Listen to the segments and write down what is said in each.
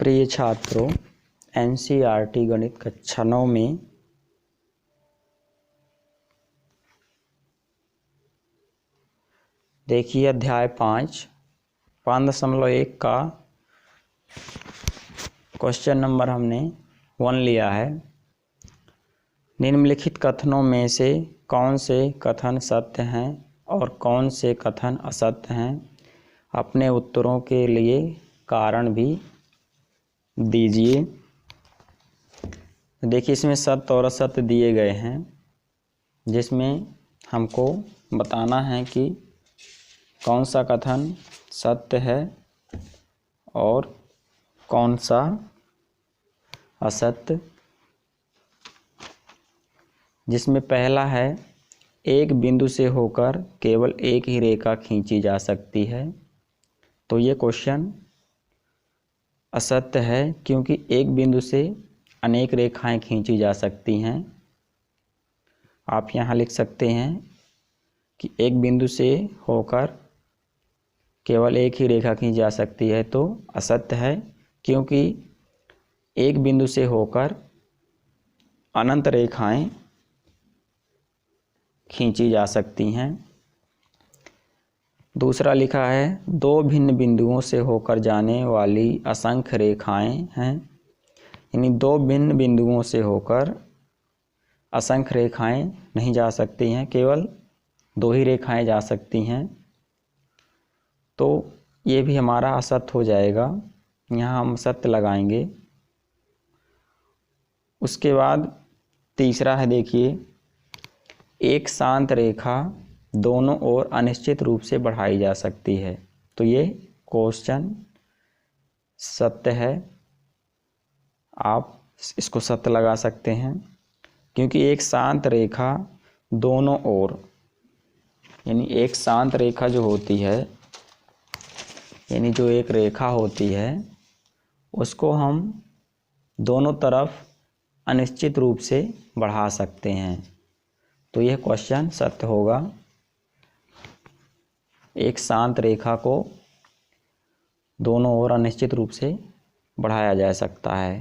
प्रिय छात्रों, एनसीईआरटी गणित कक्षा 9 में देखिए अध्याय 5.1 का क्वेश्चन नंबर हमने 1 लिया है। निम्नलिखित कथनों में से कौन से कथन सत्य हैं और कौन से कथन असत्य हैं? अपने उत्तरों के लिए कारण भी दीजिए। देखिए इसमें सत्य और असत्य दिए गए हैं, जिसमें हमको बताना है कि कौन सा कथन सत्य है और कौन सा असत्य। जिसमें पहला है, एक बिंदु से होकर केवल एक ही रेखा खींची जा सकती है। तो ये क्वेश्चन असत्य है, क्योंकि एक बिंदु से अनेक रेखाएं खींची जा सकती हैं। आप यहाँ लिख सकते हैं कि एक बिंदु से होकर केवल एक ही रेखा खींची जा सकती है, तो असत्य है, क्योंकि एक बिंदु से होकर अनंत रेखाएं खींची जा सकती हैं। दूसरा लिखा है, दो भिन्न बिंदुओं से होकर जाने वाली असंख्य रेखाएं हैं। यानी दो भिन्न बिंदुओं से होकर असंख्य रेखाएं नहीं जा सकती हैं, केवल दो ही रेखाएं जा सकती हैं। तो ये भी हमारा असत्य हो जाएगा, यहाँ हम सत्य लगाएंगे। उसके बाद तीसरा है, देखिए एक शांत रेखा दोनों ओर अनिश्चित रूप से बढ़ाई जा सकती है। तो ये क्वेश्चन सत्य है, आप इसको सत्य लगा सकते हैं, क्योंकि एक शांत रेखा दोनों ओर, यानी एक शांत रेखा जो होती है, यानी जो एक रेखा होती है, उसको हम दोनों तरफ अनिश्चित रूप से बढ़ा सकते हैं। तो यह क्वेश्चन सत्य होगा। एक शांत रेखा को दोनों ओर अनिश्चित रूप से बढ़ाया जा सकता है,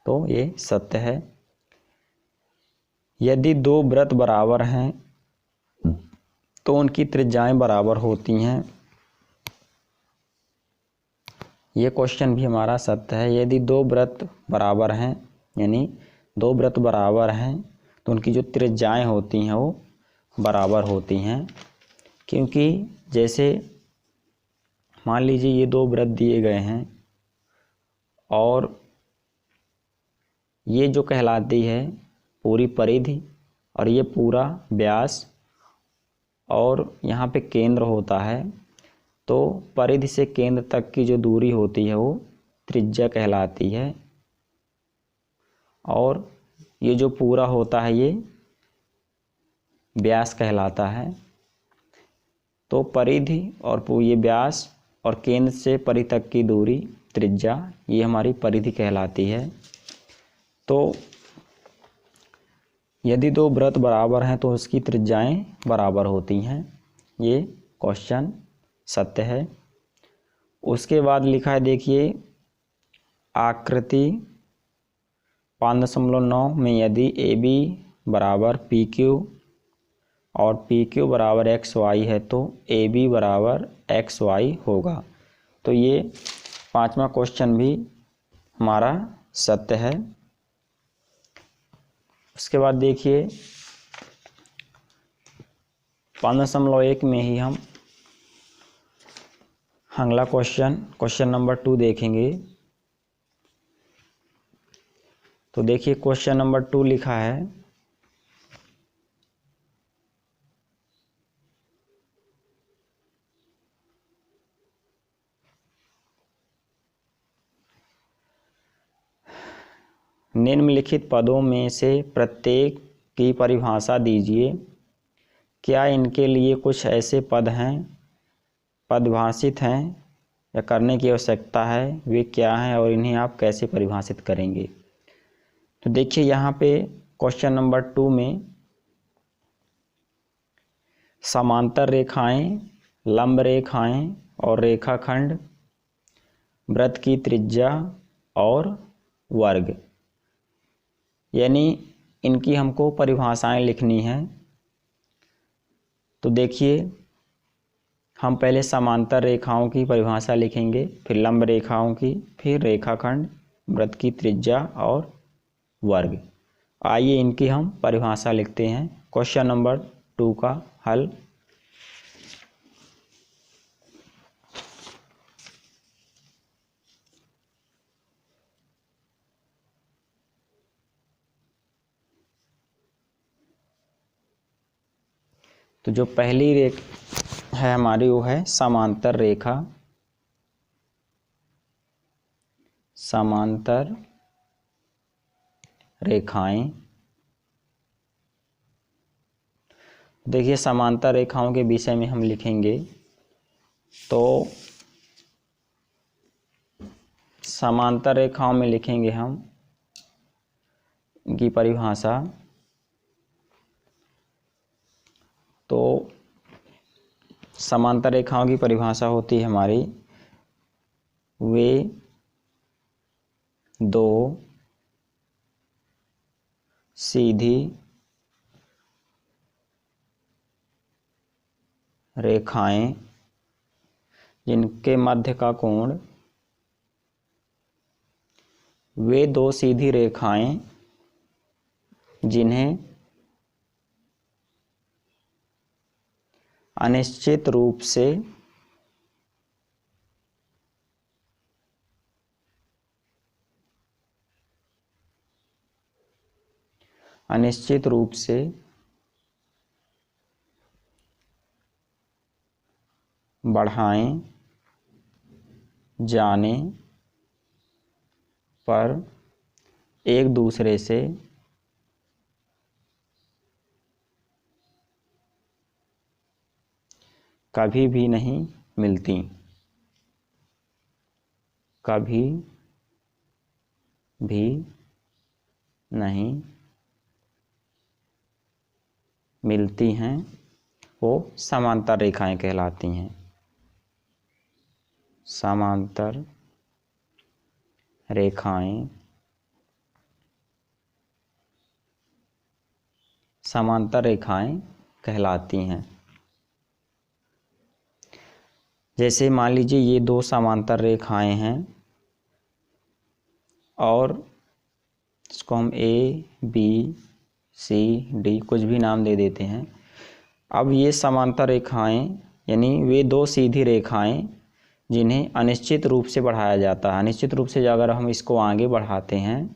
तो ये सत्य है। यदि दो वृत्त बराबर हैं तो उनकी त्रिज्याएं बराबर होती हैं। ये क्वेश्चन भी हमारा सत्य है। यदि दो वृत्त बराबर हैं, यानी दो वृत्त बराबर हैं, तो उनकी जो त्रिज्याएं होती हैं वो बराबर होती हैं। क्योंकि जैसे मान लीजिए ये दो वृत्त दिए गए हैं और ये जो कहलाती है पूरी परिधि और ये पूरा व्यास, और यहाँ पे केंद्र होता है, तो परिधि से केंद्र तक की जो दूरी होती है वो त्रिज्या कहलाती है। और ये जो पूरा होता है ये व्यास कहलाता है। तो परिधि और ये व्यास और केंद्र से परिधि तक की दूरी त्रिज्या, ये हमारी परिधि कहलाती है। तो यदि दो वृत्त बराबर हैं तो उसकी त्रिज्याएं बराबर होती हैं। ये क्वेश्चन सत्य है। उसके बाद लिखा है, देखिए आकृति 5.9 में यदि AB बराबर PQ और PQ बराबर XY है तो AB बराबर XY होगा। तो ये पांचवा क्वेश्चन भी हमारा सत्य है। उसके बाद देखिए 5.1 में ही हम अगला क्वेश्चन नंबर 2 देखेंगे। तो देखिए क्वेश्चन नंबर 2 लिखा है, निम्नलिखित पदों में से प्रत्येक की परिभाषा दीजिए। क्या इनके लिए कुछ ऐसे पद हैं, परिभाषित हैं या करने की आवश्यकता है? वे क्या हैं और इन्हें आप कैसे परिभाषित करेंगे? तो देखिए यहाँ पे क्वेश्चन नंबर 2 में समांतर रेखाएं, लंब रेखाएं और रेखाखंड, वृत्त की त्रिज्या, और वर्ग, यानी इनकी हमको परिभाषाएं लिखनी हैं। तो देखिए, हम पहले समांतर रेखाओं की परिभाषा लिखेंगे, फिर लंब रेखाओं की, फिर रेखाखंड, वृत्त की त्रिज्या और वर्ग। आइए इनकी हम परिभाषा लिखते हैं। क्वेश्चन नंबर 2 का हल। तो जो पहली रेखा है हमारी वो है समांतर रेखा। समांतर रेखाएं। देखिए, समांतर रेखाओं के विषय में हम लिखेंगे तो समांतर रेखाओं में लिखेंगे हम इनकी परिभाषा। तो समांतर रेखाओं की परिभाषा होती है हमारी, वे दो सीधी रेखाएं जिनके मध्य का कोण, वे दो सीधी रेखाएं जिन्हें अनिश्चित रूप से बढ़ाए जाने पर एक दूसरे से कभी भी नहीं मिलती। कभी भी नहीं मिलती हैं, वो समांतर रेखाएं कहलाती हैं। समांतर रेखाएं समांतर रेखाएं कहलाती हैं। जैसे मान लीजिए ये दो समांतर रेखाएं हैं और इसको हम ए बी सी डी कुछ भी नाम दे देते हैं। अब ये समांतर रेखाएं यानी वे दो सीधी रेखाएं जिन्हें अनिश्चित रूप से बढ़ाया जाता है। अनिश्चित रूप से अगर हम इसको आगे बढ़ाते हैं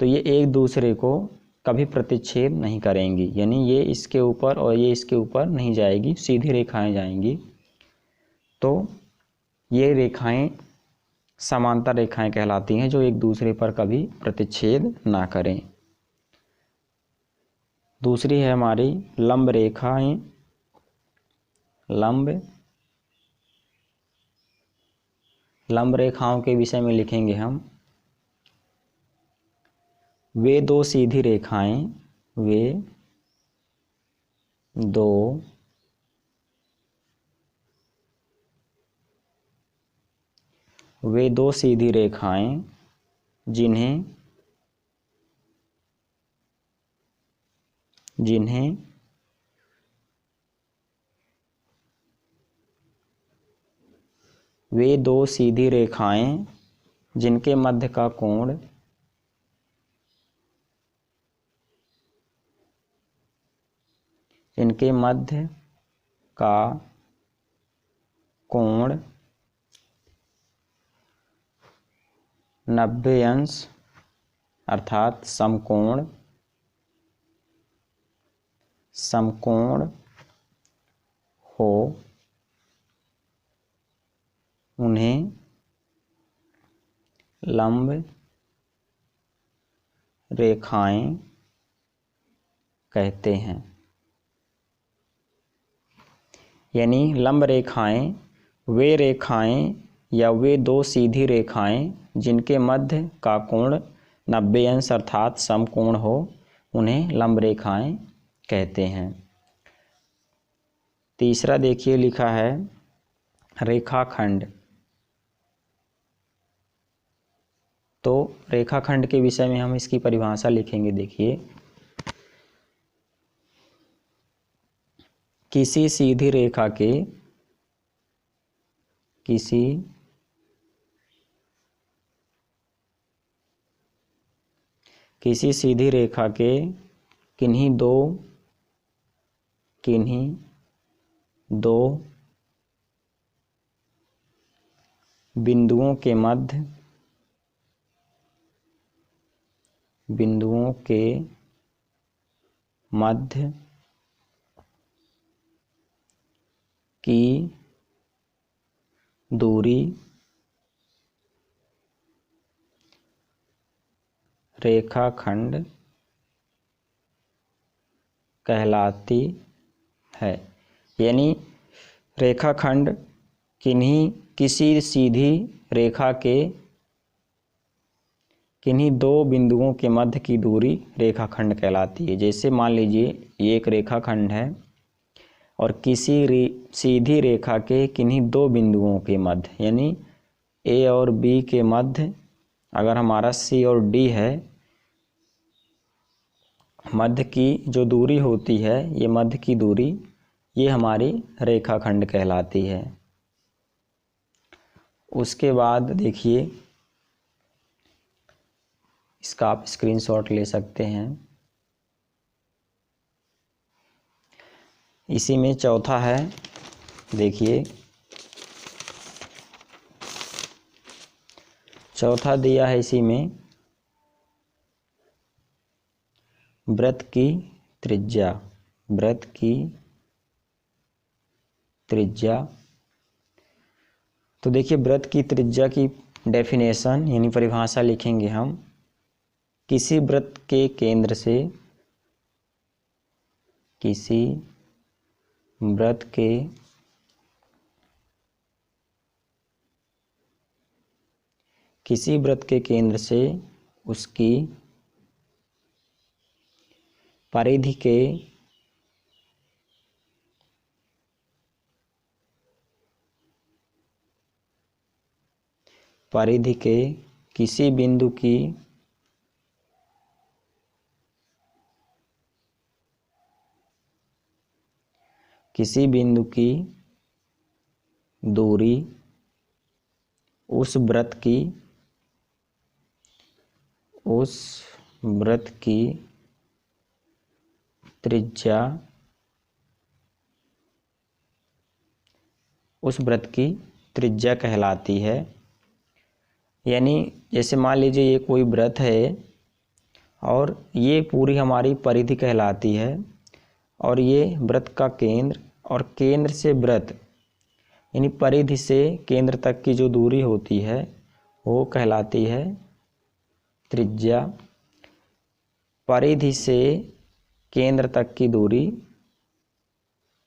तो ये एक दूसरे को कभी प्रतिच्छेद नहीं करेंगी, यानी ये इसके ऊपर और ये इसके ऊपर नहीं जाएगी, सीधी रेखाएं जाएंगी। तो ये रेखाएं समांतर रेखाएं कहलाती हैं जो एक दूसरे पर कभी प्रतिच्छेद ना करें। दूसरी है हमारी लंब रेखाएं। लंब रेखाओं के विषय में लिखेंगे हम, वे दो सीधी रेखाएं, वे दो सीधी रेखाएं जिन्हें वे दो सीधी रेखाएं जिनके मध्य का कोण इनके मध्य का कोण 90 अंश अर्थात समकोण हो, उन्हें लंब रेखाएं कहते हैं। यानी लंब रेखाएं वे रेखाएं या वे दो सीधी रेखाएं जिनके मध्य का कोण 90 अंश अर्थात समकोण हो, उन्हें लंब रेखाएं कहते हैं। तीसरा देखिए लिखा है रेखाखंड। तो रेखाखंड के विषय में हम इसकी परिभाषा लिखेंगे। देखिए, किसी सीधी रेखा के किसी सीधी रेखा के किन्हीं दो बिंदुओं के मध्य की दूरी रेखाखंड कहलाती है। यानी रेखाखंड किसी सीधी रेखा के किन्हीं दो बिंदुओं के मध्य की दूरी रेखाखंड कहलाती है। जैसे मान लीजिए ये एक रेखाखंड है और किसी सीधी रेखा के किन्हीं दो बिंदुओं के मध्य, यानी ए और बी के मध्य अगर हमारा सी और डी है, मध्य की जो दूरी होती है, ये मध्य की दूरी, ये हमारी रेखाखंड कहलाती है। उसके बाद देखिए, इसका आप स्क्रीनशॉट ले सकते हैं। इसी में चौथा है, देखिए चौथा दिया है इसी में, वृत्त की त्रिज्या। तो देखिए, वृत्त की त्रिज्या की डेफिनेशन यानी परिभाषा लिखेंगे हम। किसी वृत्त के केंद्र से उसकी परिधि के किसी बिंदु की दूरी उस वृत्त की त्रिज्या कहलाती है। यानी जैसे मान लीजिए ये कोई वृत्त है और ये पूरी हमारी परिधि कहलाती है, और ये वृत्त का केंद्र, और केंद्र से वृत्त यानी परिधि से केंद्र तक की जो दूरी होती है वो कहलाती है त्रिज्या। परिधि से केंद्र तक की दूरी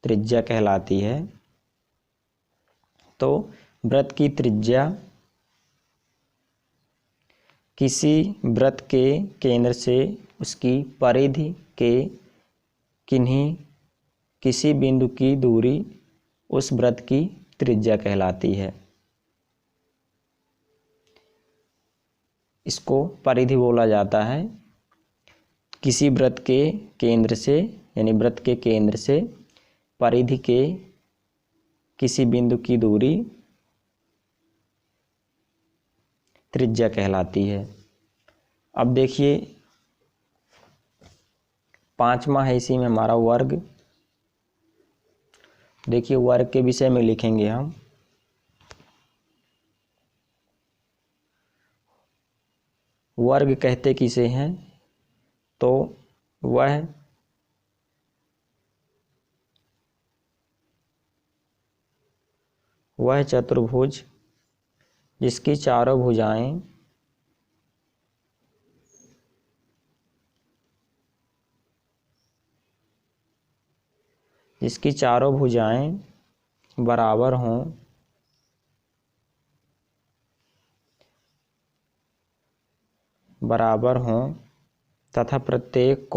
त्रिज्या कहलाती है। तो वृत्त की त्रिज्या किसी वृत्त के केंद्र से उसकी परिधि के किसी बिंदु की दूरी उस वृत्त की त्रिज्या कहलाती है। इसको परिधि बोला जाता है। किसी वृत्त के केंद्र से, यानी वृत्त के केंद्र से परिधि के किसी बिंदु की दूरी त्रिज्या कहलाती है। अब देखिए, पांचवा है इसी में हमारा वर्ग। देखिए, वर्ग के विषय में लिखेंगे हम। वर्ग कहते किसे हैं? तो वह चतुर्भुज जिसकी चारों भुजाएं बराबर हों तथा प्रत्येक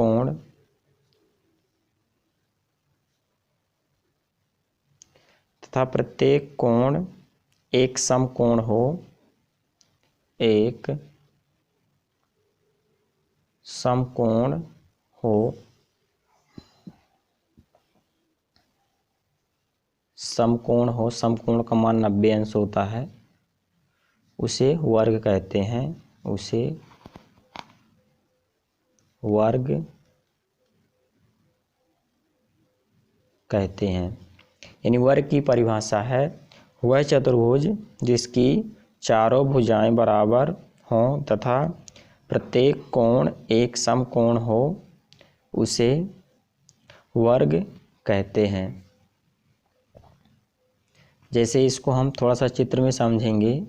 कोण एक समकोण हो। समकोण हो, समकोण का मान 90 अंश होता है, उसे वर्ग कहते हैं, उसे वर्ग कहते हैं। यानी वर्ग की परिभाषा है वह चतुर्भुज जिसकी चारों भुजाएं बराबर हों तथा प्रत्येक कोण एक समकोण हो, उसे वर्ग कहते हैं। जैसे इसको हम थोड़ा सा चित्र में समझेंगे।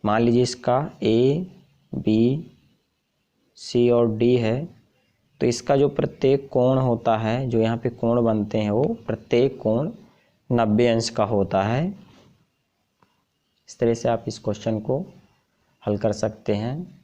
मान लीजिए इसका ए, बी, सी और डी है, तो इसका जो प्रत्येक कोण होता है, जो यहाँ पे कोण बनते हैं, वो प्रत्येक कोण 90 अंश का होता है। इस तरह से आप इस क्वेश्चन को हल कर सकते हैं।